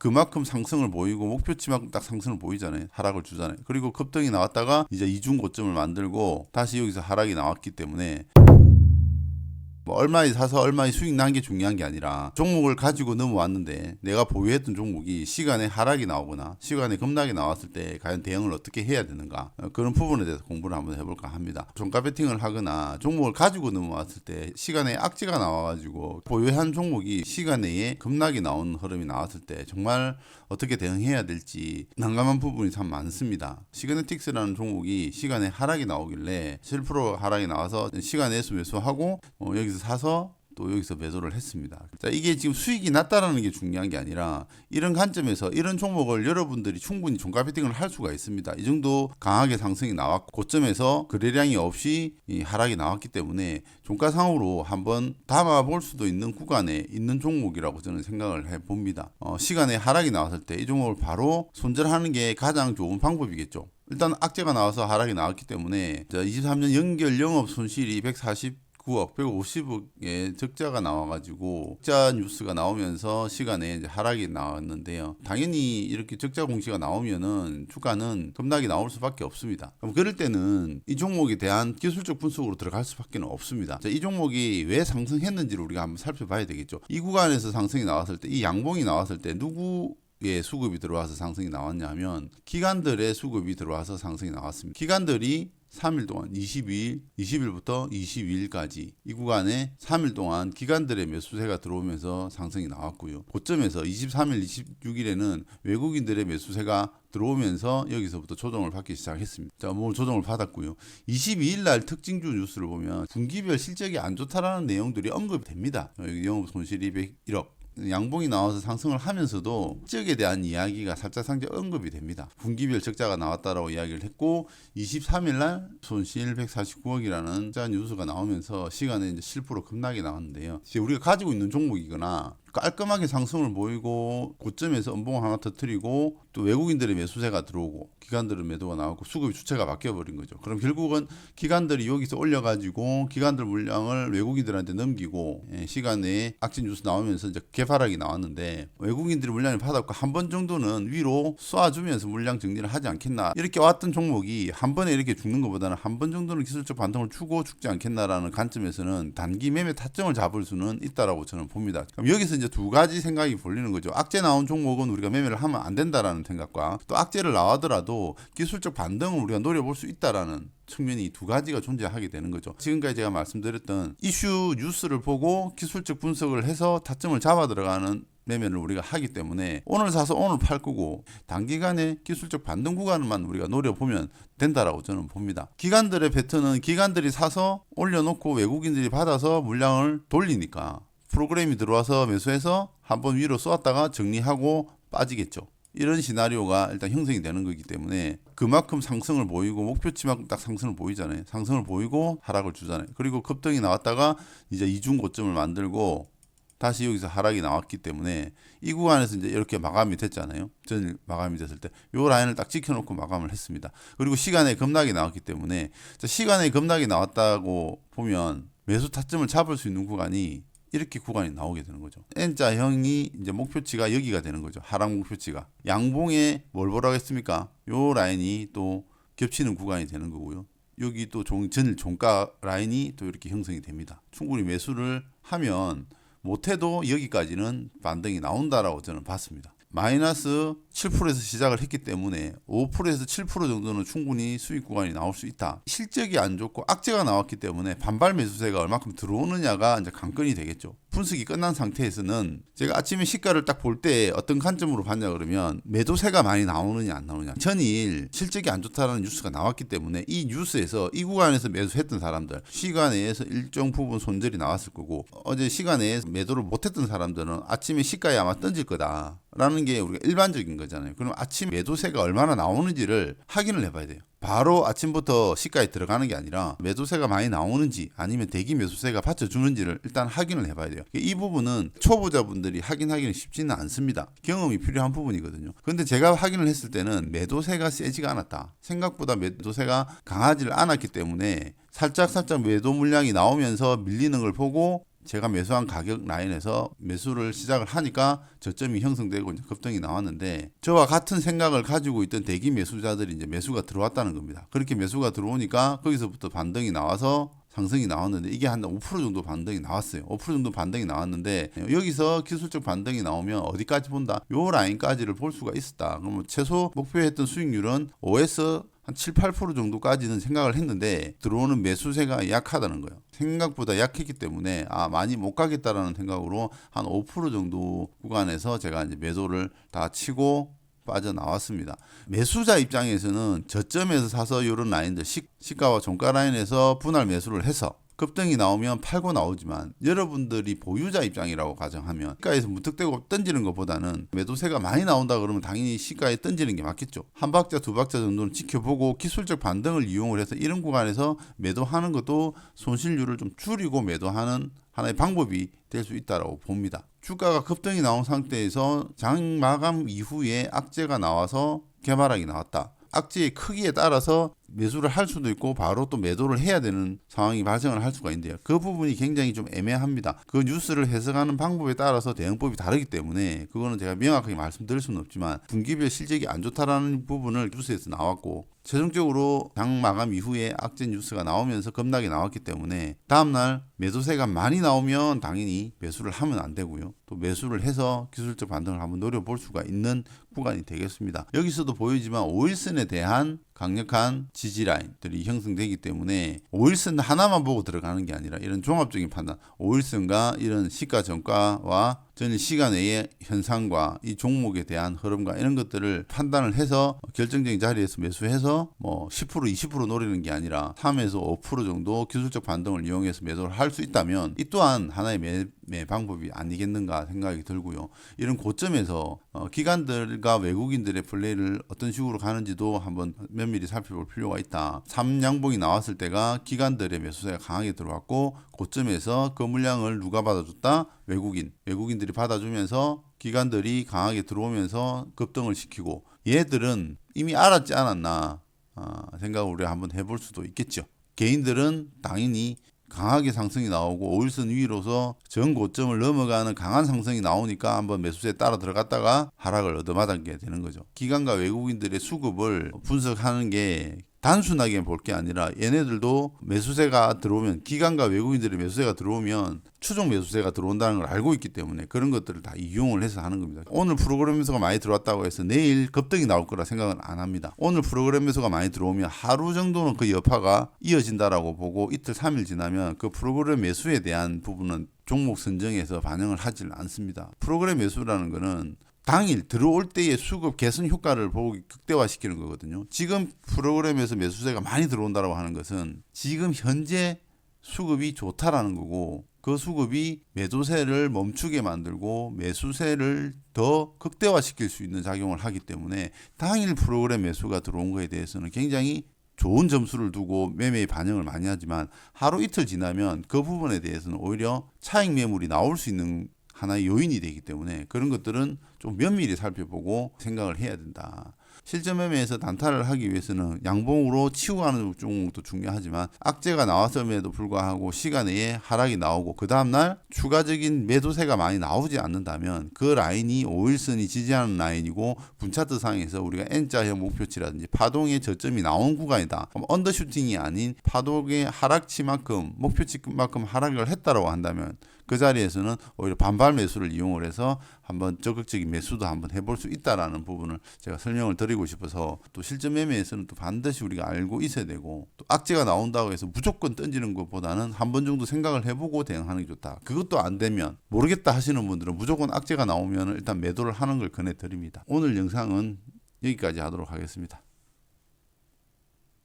그만큼 상승을 보이고 목표치만큼 딱 상승을 보이잖아요. 하락을 주잖아요. 그리고 급등이 나왔다가 이제 이중 고점을 만들고 다시 여기서 하락이 나왔기 때문에 뭐 얼마에 사서 얼마에 수익 난 게 중요한 게 아니라 종목을 가지고 넘어왔는데 내가 보유했던 종목이 시간에 하락이 나오거나 시간에 급락이 나왔을 때 과연 대응을 어떻게 해야 되는가, 그런 부분에 대해서 공부를 한번 해볼까 합니다. 종가 베팅을 하거나 종목을 가지고 넘어왔을 때 시간에 악재가 나와가지고 보유한 종목이 시간에 급락이 나온 흐름이 나왔을 때 정말 어떻게 대응해야 될지 난감한 부분이 참 많습니다. 시그네틱스라는 종목이 시간에 하락이 나오길래 7% 하락이 나와서 시간에서 매수하고 여기서 사서 또 여기서 매도를 했습니다. 자, 이게 지금 수익이 났다라는 게 중요한 게 아니라 이런 관점에서 이런 종목을 여러분들이 충분히 종가 베팅을 할 수가 있습니다. 이 정도 강하게 상승이 나왔고 고점에서 거래량이 없이 하락이 나왔기 때문에 종가상으로 한번 담아볼 수도 있는 구간에 있는 종목이라고 저는 생각을 해봅니다. 시간에 하락이 나왔을 때 이 종목을 바로 손절하는 게 가장 좋은 방법이겠죠. 일단 악재가 나와서 하락이 나왔기 때문에 23년 연결 영업 손실이 149억, 150억의 적자가 나와가지고 적자 뉴스가 나오면서 시간에 이제 하락이 나왔는데요. 당연히 이렇게 적자 공시가 나오면은 주가는 급락이 나올 수밖에 없습니다. 그럼 그럴 때는 이 종목에 대한 기술적 분석으로 들어갈 수밖에 없습니다. 자, 이 종목이 왜 상승했는지를 우리가 한번 살펴봐야 되겠죠. 이 구간에서 상승이 나왔을 때, 이 양봉이 나왔을 때 누구의 수급이 들어와서 상승이 나왔냐 하면 기관들의 수급이 들어와서 상승이 나왔습니다. 기관들이 3일 동안 20일부터 22일까지 이 구간에 3일 동안 기관들의 매수세가 들어오면서 상승이 나왔고요. 고점에서 23일, 26일에는 외국인들의 매수세가 들어오면서 여기서부터 조정을 받기 시작했습니다. 자, 뭐 조정을 받았고요. 22일 날 특징주 뉴스를 보면 분기별 실적이 안 좋다라는 내용들이 언급이 됩니다. 여기 영업 손실이 101억. 양봉이 나와서 상승을 하면서도 실적에 대한 이야기가 살짝 언급이 됩니다. 분기별 적자가 나왔다라고 이야기를 했고 23일 날 손실 149억이라는 적자 뉴스가 나오면서 시간에 이제 7% 급락이 나왔는데요. 이제 우리가 가지고 있는 종목이거나 깔끔하게 상승을 보이고 고점에서 음봉을 하나 터뜨리고 또 외국인들의 매수세가 들어오고 기관들의 매도가 나왔고 수급이 주체가 바뀌어버린 거죠. 그럼 결국은 기관들이 여기서 올려가지고 기관들 물량을 외국인들한테 넘기고 시간에 악재 뉴스 나오면서 이제 개파락이 나왔는데 외국인들이 물량을 받았고 한 번 정도는 위로 쏴주면서 물량 정리를 하지 않겠나, 이렇게 왔던 종목이 한 번에 이렇게 죽는 것보다는 한 번 정도는 기술적 반등을 주고 죽지 않겠나라는 관점에서는 단기 매매 타점을 잡을 수는 있다라고 저는 봅니다. 그럼 여기서 이제 두 가지 생각이 벌리는 거죠. 악재 나온 종목은 우리가 매매를 하면 안 된다라는 생각과 또 악재를 나오더라도 기술적 반등을 우리가 노려볼 수 있다라는 측면이 두 가지가 존재하게 되는 거죠. 지금까지 제가 말씀드렸던 이슈 뉴스를 보고 기술적 분석을 해서 타점을 잡아 들어가는 매매를 우리가 하기 때문에 오늘 사서 오늘 팔 거고 단기간에 기술적 반등 구간만 우리가 노려보면 된다라고 저는 봅니다. 기관들의 패턴은 기관들이 사서 올려놓고 외국인들이 받아서 물량을 돌리니까 프로그램이 들어와서 매수해서 한번 위로 쏘았다가 정리하고 빠지겠죠. 이런 시나리오가 일단 형성이 되는 거기 때문에 그만큼 상승을 보이고 목표치만큼 딱 상승을 보이잖아요. 상승을 보이고 하락을 주잖아요. 그리고 급등이 나왔다가 이제 이중 고점을 만들고 다시 여기서 하락이 나왔기 때문에 이 구간에서 이제 이렇게 마감이 됐잖아요. 전일 마감이 됐을 때 이 라인을 딱 지켜놓고 마감을 했습니다. 그리고 시간에 급락이 나왔기 때문에 시간에 급락이 나왔다고 보면 매수 타점을 잡을 수 있는 구간이 이렇게 구간이 나오게 되는 거죠. N자형이 이제 목표치가 여기가 되는 거죠. 하락 목표치가. 양봉에 뭘 보라고 했습니까? 요 라인이 또 겹치는 구간이 되는 거고요. 여기 또 전일 종가 라인이 또 이렇게 형성이 됩니다. 충분히 매수를 하면 못해도 여기까지는 반등이 나온다라고 저는 봤습니다. 마이너스 7%에서 시작을 했기 때문에 5%에서 7% 정도는 충분히 수익 구간이 나올 수 있다. 실적이 안 좋고 악재가 나왔기 때문에 반발 매수세가 얼마큼 들어오느냐가 이제 관건이 되겠죠. 분석이 끝난 상태에서는 제가 아침에 시가를 딱 볼 때 어떤 관점으로 봤냐 그러면 매도세가 많이 나오느냐 안 나오느냐. 전일 실적이 안 좋다는 뉴스가 나왔기 때문에 이 뉴스에서 이 구간에서 매수했던 사람들 시간에서 일정 부분 손절이 나왔을 거고 어제 시간에 매도를 못했던 사람들은 아침에 시가에 아마 던질 거다 라는 게 우리가 일반적인 거잖아요. 그럼 아침 매도세가 얼마나 나오는지를 확인을 해봐야 돼요. 바로 아침부터 시가에 들어가는 게 아니라 매도세가 많이 나오는지 아니면 대기 매수세가 받쳐주는지를 일단 확인을 해봐야 돼요. 이 부분은 초보자분들이 확인하기는 쉽지는 않습니다. 경험이 필요한 부분이거든요. 그런데 제가 확인을 했을 때는 매도세가 세지가 않았다. 생각보다 매도세가 강하지를 않았기 때문에 살짝 매도 물량이 나오면서 밀리는 걸 보고 제가 매수한 가격 라인에서 매수를 시작을 하니까 저점이 형성되고 이제 급등이 나왔는데, 저와 같은 생각을 가지고 있던 대기 매수자들이 이제 매수가 들어왔다는 겁니다. 그렇게 매수가 들어오니까 거기서부터 반등이 나와서 상승이 나왔는데, 이게 한 5% 정도 반등이 나왔어요. 5% 정도 반등이 나왔는데, 여기서 기술적 반등이 나오면 어디까지 본다? 요 라인까지를 볼 수가 있었다. 그러면 최소 목표했던 수익률은 5에서 한 7, 8% 정도까지는 생각을 했는데, 들어오는 매수세가 약하다는 거예요. 생각보다 약했기 때문에 많이 못 가겠다라는 생각으로 한 5% 정도 구간에서 제가 이제 매도를 다 치고 빠져나왔습니다. 매수자 입장에서는 저점에서 사서 이런 라인들, 시가와 종가 라인에서 분할 매수를 해서 급등이 나오면 팔고 나오지만, 여러분들이 보유자 입장이라고 가정하면 시가에서 무턱대고 던지는 것보다는 매도세가 많이 나온다 그러면 당연히 시가에 던지는 게 맞겠죠. 한 박자 두 박자 정도는 지켜보고 기술적 반등을 이용을 해서 이런 구간에서 매도하는 것도 손실률을 좀 줄이고 매도하는 하나의 방법이 될 수 있다고 봅니다. 주가가 급등이 나온 상태에서 장 마감 이후에 악재가 나와서 개발하기 나왔다. 악재의 크기에 따라서 매수를 할 수도 있고 바로 또 매도를 해야 되는 상황이 발생을 할 수가 있는데요. 그 부분이 굉장히 좀 애매합니다. 그 뉴스를 해석하는 방법에 따라서 대응법이 다르기 때문에 그거는 제가 명확하게 말씀드릴 수는 없지만, 분기별 실적이 안 좋다라는 부분을 뉴스에서 나왔고, 최종적으로 장 마감 이후에 악재 뉴스가 나오면서 급락이 나왔기 때문에 다음날 매도세가 많이 나오면 당연히 매수를 하면 안 되고요. 또 매수를 해서 기술적 반등을 한번 노려볼 수가 있는 구간이 되겠습니다. 여기서도 보이지만 5일선에 대한 강력한 지지 라인들이 형성되기 때문에 5일선 하나만 보고 들어가는 게 아니라 이런 종합적인 판단, 5일선과 이런 시가 전가와 전일 시간외의 현상과 이 종목에 대한 흐름과 이런 것들을 판단을 해서 결정적인 자리에서 매수해서 10% 20% 노리는 게 아니라 3에서 5% 정도 기술적 반등을 이용해서 매도를 할 수 있다면 이 또한 하나의 매매 방법이 아니겠는가 생각이 들고요. 이런 고점에서 기관들과 외국인들의 플레이를 어떤 식으로 가는지도 한번 면밀히 살펴볼 필요가 있다. 3양봉이 나왔을 때가 기관들의 매수세가 강하게 들어왔고, 고점에서 그 물량을 누가 받아줬다? 외국인들이 받아주면서 기관들이 강하게 들어오면서 급등을 시키고, 얘들은 이미 알았지 않았나 생각을 우리가 한번 해볼 수도 있겠죠. 개인들은 당연히 강하게 상승이 나오고 5일선 위로서 전 고점을 넘어가는 강한 상승이 나오니까 한번 매수세에 따라 들어갔다가 하락을 얻어맞게 되는 거죠. 기관과 외국인들의 수급을 분석하는 게 단순하게 볼 게 아니라, 얘네들도 매수세가 들어오면, 기관과 외국인들의 매수세가 들어오면 추종 매수세가 들어온다는 걸 알고 있기 때문에 그런 것들을 다 이용을 해서 하는 겁니다. 오늘 프로그램 매수가 많이 들어왔다고 해서 내일 급등이 나올 거라 생각은 안 합니다. 오늘 프로그램 매수가 많이 들어오면 하루 정도는 그 여파가 이어진다라고 보고, 이틀 3일 지나면 그 프로그램 매수에 대한 부분은 종목 선정에서 반영을 하질 않습니다. 프로그램 매수라는 거는 당일 들어올 때의 수급 개선 효과를 보고 극대화시키는 거거든요. 지금 프로그램에서 매수세가 많이 들어온다고 하는 것은 지금 현재 수급이 좋다라는 거고, 그 수급이 매도세를 멈추게 만들고 매수세를 더 극대화시킬 수 있는 작용을 하기 때문에 당일 프로그램 매수가 들어온 거에 대해서는 굉장히 좋은 점수를 두고 매매에 반영을 많이 하지만, 하루 이틀 지나면 그 부분에 대해서는 오히려 차익 매물이 나올 수 있는 하나의 요인이 되기 때문에 그런 것들은 좀 면밀히 살펴보고 생각을 해야 된다. 실전 매매에서 단타를 하기 위해서는 양봉으로 치고 가는 종목도 중요하지만, 악재가 나왔음에도 불구하고 시간 내에 하락이 나오고 그 다음날 추가적인 매도세가 많이 나오지 않는다면 그 라인이 5일선이 지지하는 라인이고, 분차트 상에서 우리가 N자형 목표치라든지 파동의 저점이 나온 구간이다. 그럼 언더슈팅이 아닌 파동의 하락치만큼, 목표치만큼 하락을 했다고 한다면 그 자리에서는 오히려 반발 매수를 이용을 해서 한번 적극적인 매수도 한번 해볼 수 있다라는 부분을 제가 설명을 드리고 싶어서, 또 실전 매매에서는 또 반드시 우리가 알고 있어야 되고, 또 악재가 나온다고 해서 무조건 던지는 것보다는 한 번 정도 생각을 해보고 대응하는 게 좋다. 그것도 안 되면, 모르겠다 하시는 분들은 무조건 악재가 나오면 일단 매도를 하는 걸 권해드립니다. 오늘 영상은 여기까지 하도록 하겠습니다.